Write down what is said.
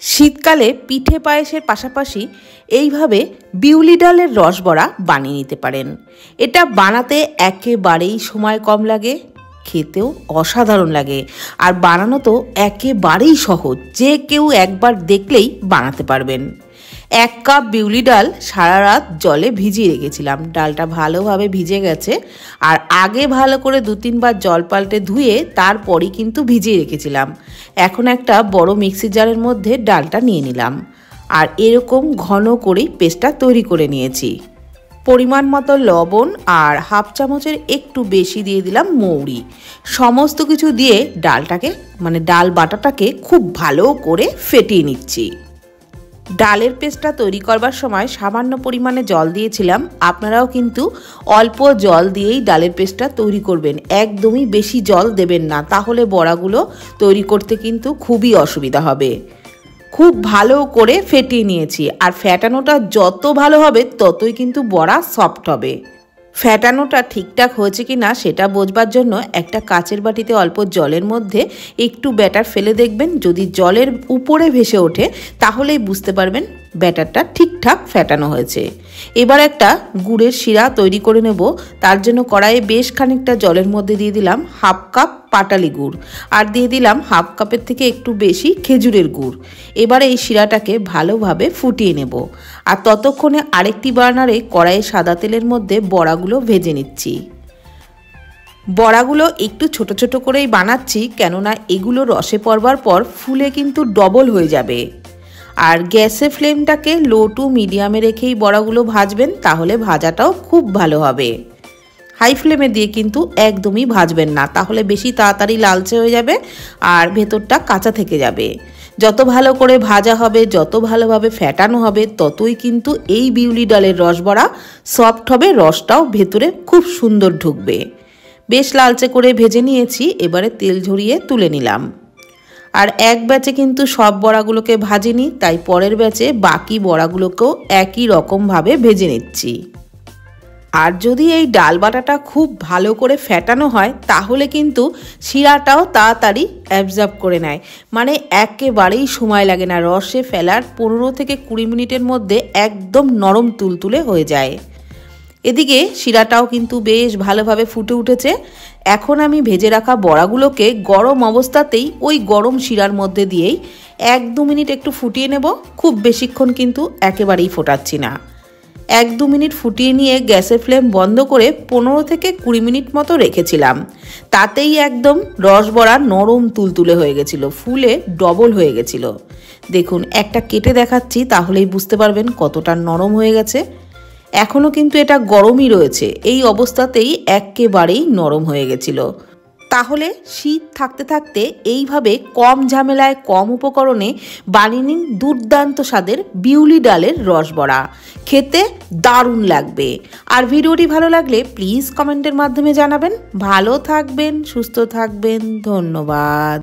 শীতকালে পিঠে পায়েসের পাশাপাশি এইভাবে বিউলি ডালের রসবড়া বানিয়ে নিতে পারেন। এটা বানাতে একেবারেই সময় কম লাগে, খেতেও অসাধারণ লাগে, আর বানানো তো একেবারেই সহজ, যে কেউ একবার দেখলেই বানাতে পারবেন। 1 কাপ বিউলি ডাল সারা রাত জলে ভিজিয়ে রেখেছিলাম। ডালটা ভালোভাবে ভিজে গেছে, আর আগে ভালো করে 2-3 বার জল পাল্টে ধুয়ে তারপরই কিন্তু ভিজিয়ে রেখেছিলাম। এখন একটা বড় মিক্সি জারের মধ্যে ডালটা নিয়ে নিলাম, আর এরকম ঘন করেই পেস্টটা তৈরি করে নিয়েছি। পরিমাণ মতো লবণ আর 1/2 চামচের একটু বেশি দিয়ে দিলাম মৌরি। সমস্ত কিছু দিয়ে ডালটাকে ডাল বাটাটাকে খুব ভালো করে ফেটিয়ে নিচ্ছি। ডালের পেস্টটা তৈরি করবার সময় সামান্য পরিমাণে জল দিয়েছিলাম। আপনারাও কিন্তু অল্প জল দিয়েই ডালের পেস্টটা তৈরি করবেন, একদমই বেশি জল দেবেন না, তাহলে বড়াগুলো তৈরি করতে কিন্তু খুবই অসুবিধা হবে। খুব ভালো করে ফেটিয়ে নিয়েছি, আর ফেটানোটা যত ভালো হবে ততই কিন্তু বড়া সফট হবে। ফেটানোটা ঠিকঠাক হয়েছে কি না সেটা বোঝবার জন্য একটা কাচের বাটিতে অল্প জলের মধ্যে একটু ব্যাটার ফেলে দেখবেন। যদি জলের উপরে ভেসে ওঠে তাহলেই বুঝতে পারবেন ব্যাটারটা ঠিকঠাক ফেটানো হয়েছে। এবার একটা গুড়ের শিরা তৈরি করে নেব। তার জন্য কড়াইয়ে বেশ খানিকটা জলের মধ্যে দিয়ে দিলাম 1/2 কাপ পাটালি গুড়, আর দিয়ে দিলাম 1/2 কাপের থেকে একটু বেশি খেজুরের গুড়। এবার এই শিরাটাকে ভালোভাবে ফুটিয়ে নেব, আর ততক্ষণে আরেকটি বার্নারে কড়াইয়ে সাদা তেলের মধ্যে বড়াগুলো ভেজে নিচ্ছি। বড়াগুলো একটু ছোট ছোট করেই বানাচ্ছি, কেননা এগুলো রসে পড়বার পর ফুলে কিন্তু ডবল হয়ে যাবে। আর গ্যাসের ফ্লেমটাকে লো টু মিডিয়ামে রেখেই বড়াগুলো ভাজবেন, তাহলে ভাজাটাও খুব ভালো হবে। হাই ফ্লেমে দিয়ে কিন্তু একদমই ভাজবেন না, তাহলে বেশি তাড়াতাড়ি লালচে হয়ে যাবে আর ভেতরটা কাঁচা থেকে যাবে। যত ভালো করে ভাজা হবে, যত ভালোভাবে ফেটানো হবে, ততই কিন্তু এই বিউলি ডালের রসবড়া সফট হবে, রসটাও ভেতরে খুব সুন্দর ঢুকবে। বেশ লালচে করে ভেজে নিয়েছি, এবারে তেল ঝরিয়ে তুলে নিলাম। আর এক ব্যাচে কিন্তু সব বড়াগুলোকে ভাজিনি, তাই পরের ব্যাচে বাকি বড়াগুলোকেও একই রকমভাবে ভেজে নিচ্ছি। আর যদি এই ডাল বাটাটা খুব ভালো করে ফেটানো হয় তাহলে কিন্তু শিরাটাও তাড়াতাড়ি অ্যাবজর্ব করে নেয়, একেবারেই সময় লাগে না। রসে ফেলার 15 থেকে 20 মিনিটের মধ্যে একদম নরম তুলতুলে হয়ে যায়। এদিকে শিরাটাও কিন্তু বেশ ভালোভাবে ফুটে উঠেছে। এখন আমি ভেজে রাখা বড়াগুলোকে গরম অবস্থাতেই ওই গরম শিরার মধ্যে দিয়েই 1-2 মিনিট একটু ফুটিয়ে নেব। খুব বেশিক্ষণ কিন্তু একেবারেই ফোটাচ্ছি না। 1-2 মিনিট ফুটিয়ে নিয়ে গ্যাসের ফ্লেম বন্ধ করে 15 থেকে 20 মিনিট মতো রেখেছিলাম। তাতেই একদম রসবড়া নরম তুলতুলে হয়ে গেছিল, ফুলে ডবল হয়ে গেছিল। দেখুন, একটা কেটে দেখাচ্ছি, তাহলেই বুঝতে পারবেন কতটা নরম হয়ে গেছে। এখনও কিন্তু এটা গরমই রয়েছে, এই অবস্থাতেই একেবারেই নরম হয়ে গেছিল। তাহলে শীত থাকতে থাকতে এইভাবে কম ঝামেলায় কম উপকরণে বানিয়ে নিন দুর্দান্ত স্বাদের বিউলি ডালের রসবড়া, খেতে দারুণ লাগবে। আর ভিডিওটি ভালো লাগলে প্লিজ কমেন্টের মাধ্যমে জানাবেন। ভালো থাকবেন, সুস্থ থাকবেন, ধন্যবাদ।